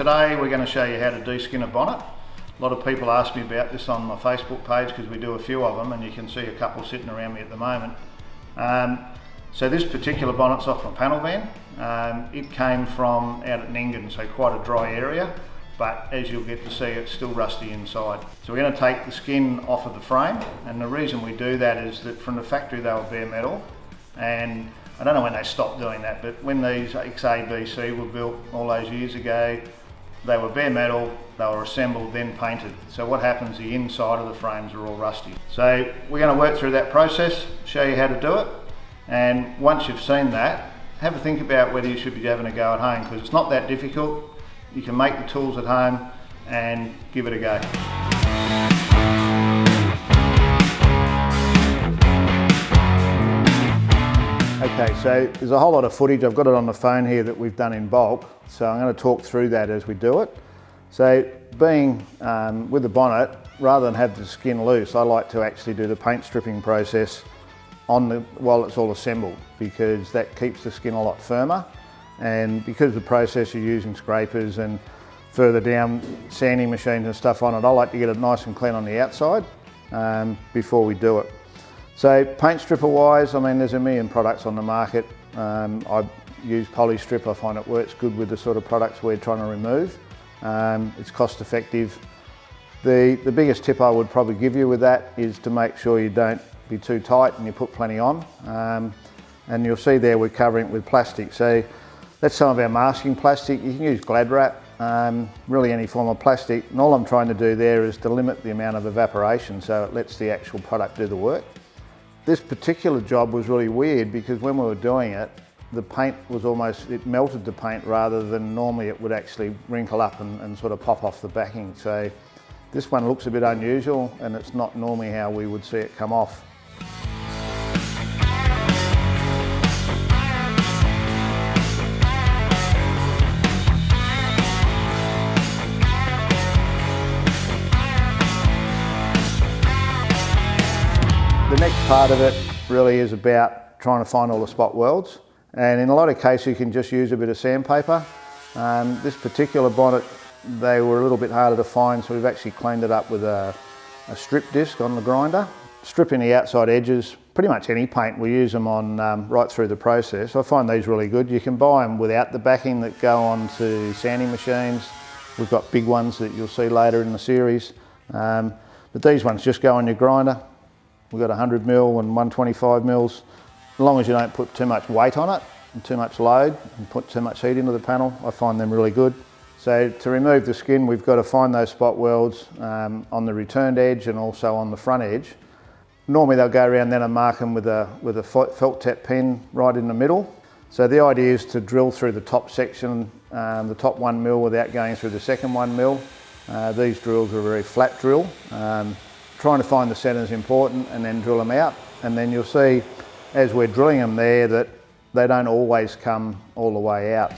today we're going to show you how to deskin a bonnet. A lot of people ask me about this on my Facebook page because we do a few of them, and you can see a couple sitting around me at the moment. So this particular bonnet's off my panel van. It came from out at Nyngan, so quite a dry area, but as you'll get to see, it's still rusty inside. So we're going to take the skin off of the frame, and the reason we do that is that from the factory they were bare metal, and I don't know when they stopped doing that, but when these XABC were built all those years ago, they were bare metal, they were assembled, then painted. So what happens, the inside of the frames are all rusty. So we're going to work through that process, show you how to do it, and once you've seen that, have a think about whether you should be having a go at home, because it's not that difficult. You can make the tools at home and give it a go. Okay, so there's a whole lot of footage. I've got it on the phone here that we've done in bulk, so I'm going to talk through that as we do it. So being with the bonnet, rather than have the skin loose, I like to actually do the paint stripping process while it's all assembled, because that keeps the skin a lot firmer, and because of the process you're using scrapers and further down sanding machines and stuff on it, I like to get it nice and clean on the outside before we do it. So paint stripper wise, I mean, there's a million products on the market. I use polystrip. I find it works good with the sort of products we're trying to remove. It's cost effective. The biggest tip I would probably give you with that is to make sure you don't be too tight and you put plenty on. And you'll see there we're covering it with plastic. So that's some of our masking plastic. You can use Glad wrap, really any form of plastic. And all I'm trying to do there is to limit the amount of evaporation so it lets the actual product do the work. This particular job was really weird because when we were doing it, the paint was it melted the paint rather than normally it would actually wrinkle up and sort of pop off the backing. So this one looks a bit unusual, and it's not normally how we would see it come off. The next part of it really is about trying to find all the spot welds, and in a lot of cases you can just use a bit of sandpaper. This particular bonnet, they were a little bit harder to find, so we've actually cleaned it up with a strip disc on the grinder. Stripping the outside edges, pretty much any paint, we use them on right through the process. I find these really good. You can buy them without the backing that go onto sanding machines. We've got big ones that you'll see later in the series, but these ones just go on your grinder. We've got 100 mil and 125 mils. As long as you don't put too much weight on it and too much load and put too much heat into the panel, I find them really good. So to remove the skin, we've got to find those spot welds on the returned edge and also on the front edge. Normally they'll go around then and mark them with a felt tip pen right in the middle. So the idea is to drill through the top section, the top 1 mil, without going through the second 1 mil. These drills are a very flat drill. Trying to find the centre is important, and then drill them out. And then you'll see as we're drilling them there that they don't always come all the way out.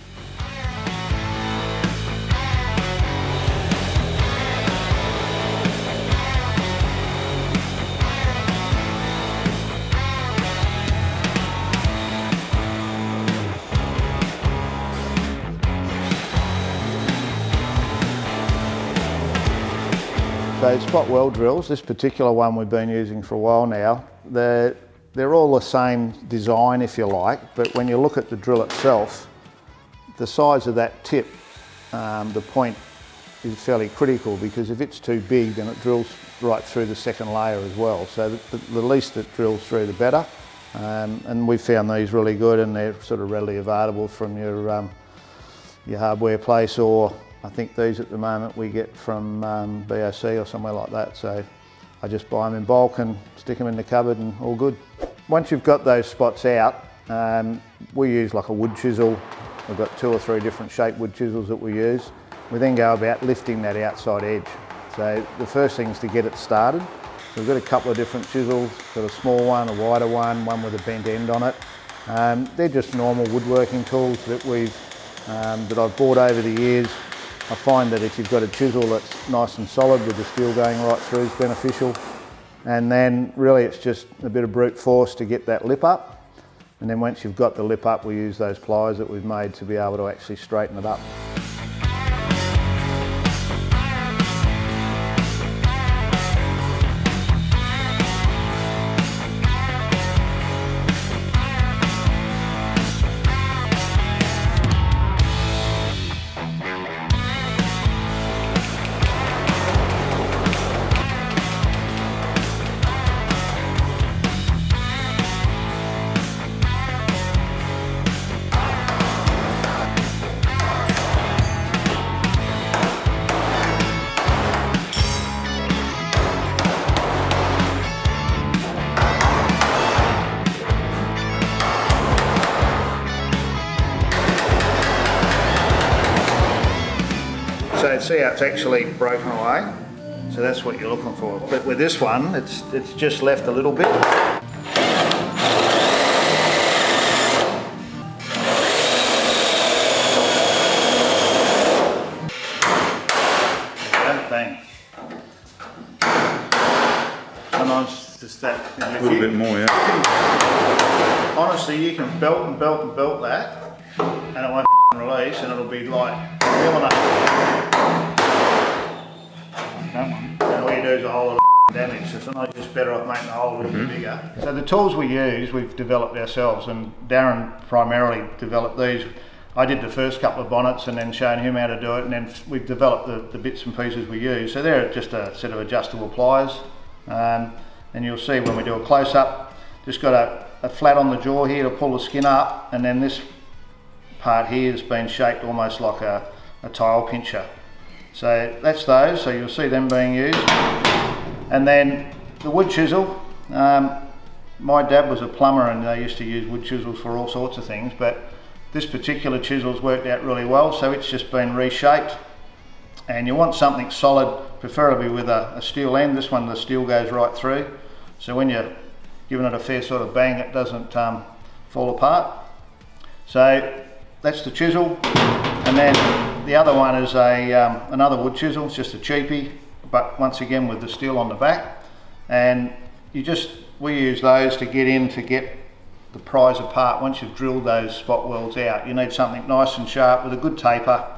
So spot weld drills, this particular one we've been using for a while now, they're all the same design if you like, but when you look at the drill itself, the size of that tip, the point is fairly critical, because if it's too big then it drills right through the second layer as well. So the least it drills through the better, and we've found these really good, and they're sort of readily available from your hardware place, or I think these at the moment we get from BOC or somewhere like that. So I just buy them in bulk and stick them in the cupboard and all good. Once you've got those spots out, we use like a wood chisel. We've got 2 or 3 different shaped wood chisels that we use. We then go about lifting that outside edge. So the first thing is to get it started. We've got a couple of different chisels, got a small one, a wider one with a bent end on it. They're just normal woodworking tools that I've bought over the years. I find that if you've got a chisel that's nice and solid with the steel going right through, is beneficial. And then really it's just a bit of brute force to get that lip up. And then once you've got the lip up, we use those pliers that we've made to be able to actually straighten it up. see how it's actually broken away? So that's what you're looking for. But with this one, it's just left a little bit. Bang. Sometimes just that. A little bit more, yeah. Honestly, you can belt and belt and belt that, and it won't release, and it'll be like real enough. And all you do is a whole lot of damage, so sometimes you're just better off making the hole a little bit bigger. So the tools we use, we've developed ourselves, and Darren primarily developed these. I did the first couple of bonnets and then shown him how to do it, and then we've developed the bits and pieces we use. So they're just a set of adjustable pliers, and you'll see when we do a close-up, just got a flat on the jaw here to pull the skin up, and then this part here has been shaped almost like a tile pincher. So that's those, so you'll see them being used. And then the wood chisel, my dad was a plumber and they used to use wood chisels for all sorts of things, but this particular chisel's worked out really well, so it's just been reshaped. And you want something solid, preferably with a steel end. This one, the steel goes right through, so when you're giving it a fair sort of bang, it doesn't fall apart. So that's the chisel, and then the other one is another wood chisel. It's just a cheapie, but once again with the steel on the back. And we use those to get the prize apart. Once you've drilled those spot welds out, you need something nice and sharp with a good taper,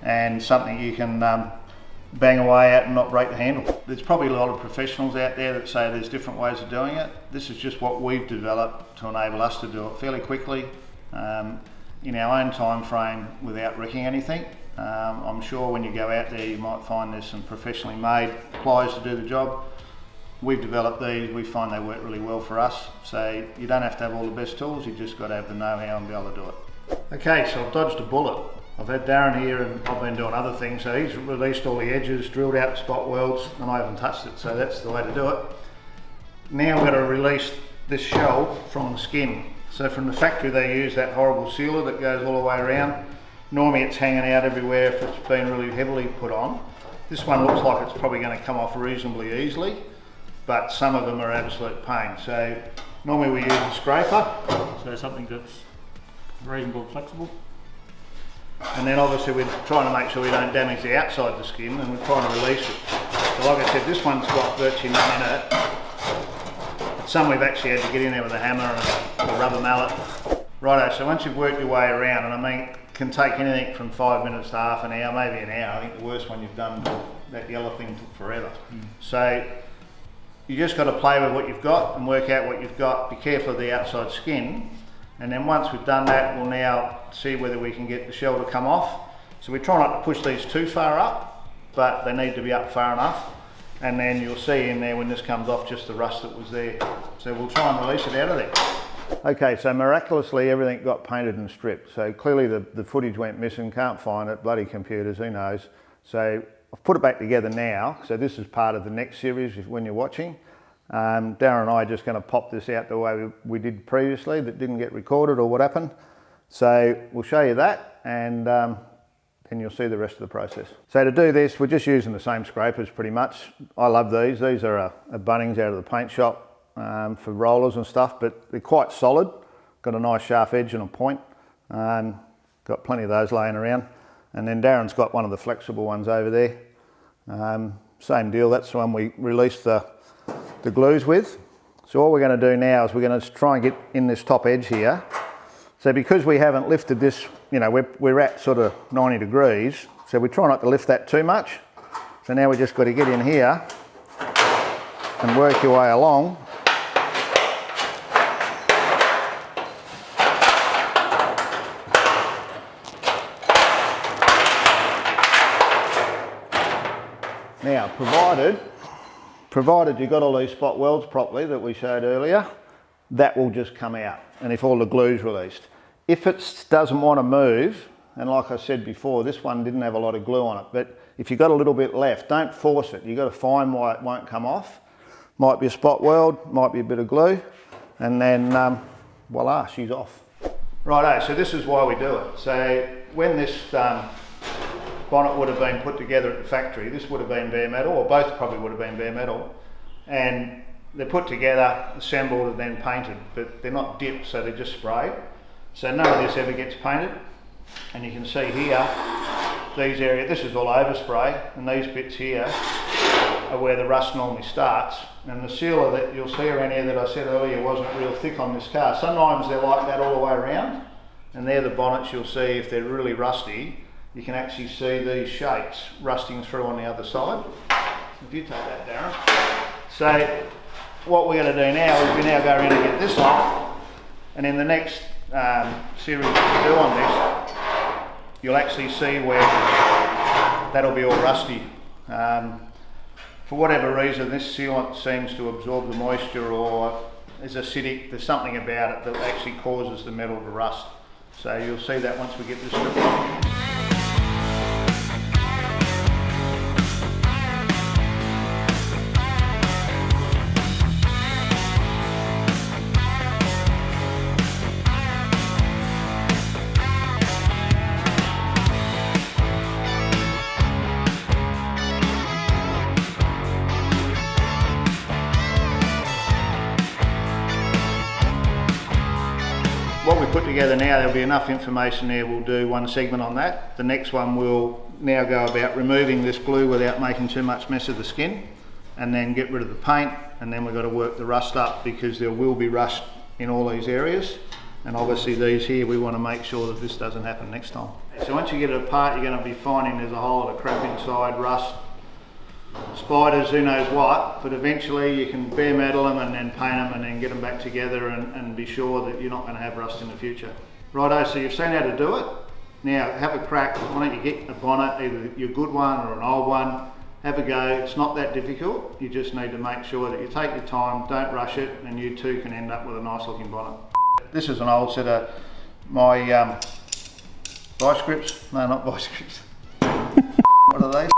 and something you can bang away at and not break the handle. There's probably a lot of professionals out there that say there's different ways of doing it. This is just what we've developed to enable us to do it fairly quickly, in our own time frame, without wrecking anything. I'm sure when you go out there you might find there's some professionally made pliers to do the job. We've developed these, we find they work really well for us. So you don't have to have all the best tools, you just got to have the know-how and be able to do it. Okay, so I've dodged a bullet. I've had Darren here and I've been doing other things, so he's released all the edges, drilled out the spot welds, and I haven't touched it, so that's the way to do it. Now I'm going to release this shell from the skin. So from the factory they use that horrible sealer that goes all the way around. Normally it's hanging out everywhere if it's been really heavily put on. This one looks like it's probably going to come off reasonably easily, but some of them are absolute pain. So normally we use a scraper, so something that's reasonably flexible. And then obviously we're trying to make sure we don't damage the outside of the skin, and we're trying to release it. So like I said, this one's got virtually none in it. Some we've actually had to get in there with a hammer and a rubber mallet. Righto, so once you've worked your way around, and I mean, it can take anything from 5 minutes to half an hour, maybe an hour. I think the worst one you've done, that yellow thing took forever. So you just got to play with what you've got and work out what you've got. Be careful of the outside skin. And then once we've done that, we'll now see whether we can get the shell to come off. So we try not to push these too far up, but they need to be up far enough. And then you'll see in there when this comes off just the rust that was there. So we'll try and release it out of there. Okay, so miraculously everything got painted and stripped. So clearly the footage went missing, can't find it, bloody computers, who knows. So I've put it back together now. So this is part of the next series when you're watching. Darren and I are just going to pop this out the way we did previously that didn't get recorded or what happened. So we'll show you that, and then you'll see the rest of the process. So to do this, we're just using the same scrapers pretty much. I love these. These are a Bunnings out of the paint shop for rollers and stuff, but they're quite solid. Got a nice sharp edge and a point. Got plenty of those laying around. And then Darren's got one of the flexible ones over there. Same deal, that's the one we released the glues with. So what we're going to do now is we're going to try and get in this top edge here. So because we haven't lifted this, you know, we're at sort of 90 degrees, so we try not to lift that too much. So now we just got to get in here and work your way along. Now, provided you've got all these spot welds properly that we showed earlier, that will just come out, and if all the glue's released. If it doesn't want to move, and like I said before, this one didn't have a lot of glue on it, but if you've got a little bit left, don't force it. You've got to find why it won't come off. Might be a spot weld, might be a bit of glue, and then voila, she's off. Righto, so this is why we do it. So when this bonnet would have been put together at the factory. This would have been bare metal, or both probably would have been bare metal. And they're put together, assembled and then painted, but they're not dipped, so they're just sprayed. So none of this ever gets painted. And you can see here, these areas, this is all overspray, and these bits here are where the rust normally starts. And the sealer that you'll see around here that I said earlier wasn't real thick on this car. Sometimes they're like that all the way around, and they're the bonnets you'll see if they're really rusty. You can actually see these shapes rusting through on the other side. If you take that, Darren. So what we're going to do now is we now go around and get this off, and in the next series that we do on this, you'll actually see where that'll be all rusty. For whatever reason, this sealant seems to absorb the moisture, or is acidic. There's something about it that actually causes the metal to rust. So you'll see that once we get this stripped off. What we put together now, there'll be enough information there. We'll do one segment on that. The next one will now go about removing this glue without making too much mess of the skin, and then get rid of the paint, and then we've got to work the rust up, because there will be rust in all these areas, and obviously these here, we want to make sure that this doesn't happen next time. So once you get it apart, you're going to be finding there's a whole lot of crap inside, rust, spiders, who knows what, but eventually you can bare metal them and then paint them and then get them back together and be sure that you're not going to have rust in the future. Righto, so you've seen how to do it. Now have a crack. Why don't you get a bonnet, either your good one or an old one, have a go. It's not that difficult. You just need to make sure that you take your time, don't rush it, and you too can end up with a nice looking bonnet. This is an old set of my vice grips. No, not vice grips. What are they?